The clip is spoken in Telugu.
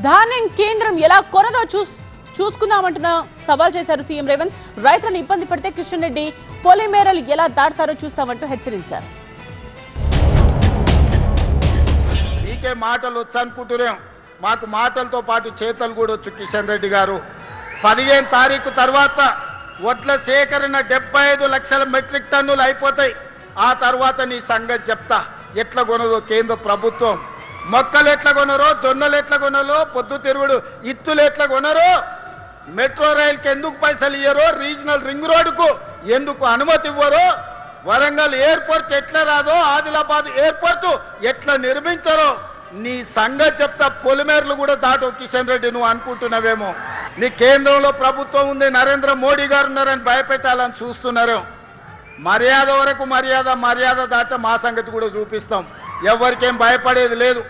ధాన్యం కేంద్రం ఎలా కొనదో చూసుకుందామంటున్న సవాల్ చేశారు సీఎం రేవంత్. రైతులను ఇబ్బంది పడితే కిషన్ రెడ్డి పొలిమేరలు ఎలా దాటారో చూస్తామంటూ హెచ్చరించారు. మీకే మాటలు వచ్చు అనుకుంటున్నాం, మాకు మాటలతో పాటు చేతలు కూడా వచ్చు. కిషన్ రెడ్డి గారు 15 తారీఖు తర్వాత వడ్ల సేకరణ 75 లక్షల మెట్రిక్ టన్నులు అయిపోతాయి. ఆ తర్వాత నీ సంగతి చెప్తా ఎట్లా కొనదో కేంద్ర ప్రభుత్వం. మొక్కలు ఎట్లా కొనరో, జొన్నలు ఎట్లా కొనరో, పొద్దు తిరుగుడు ఇత్తులు ఎట్లా కొనరో, మెట్రో రైలుకి ఎందుకు పైసలు ఇయ్యరో, రీజనల్ రింగ్ రోడ్డుకు ఎందుకు అనుమతి ఇవ్వరో, వరంగల్ ఎయిర్పోర్ట్ ఎట్లా రాదో, ఆదిలాబాద్ ఎయిర్పోర్ట్ ఎట్లా నిర్మించరో నీ సంగతి చెప్తా. పొలిమేరలు కూడా దాటో కిషన్ రెడ్డి నువ్వు అనుకుంటున్నావేమో. నీ కేంద్రంలో ప్రభుత్వం ఉంది, నరేంద్ర మోడీ గారు ఉన్నారని భయపెట్టాలని చూస్తున్నారు. మర్యాద వరకు మర్యాద దాటే మా సంగతి కూడా చూపిస్తాం. ఎవరికేం భయపడేది లేదు.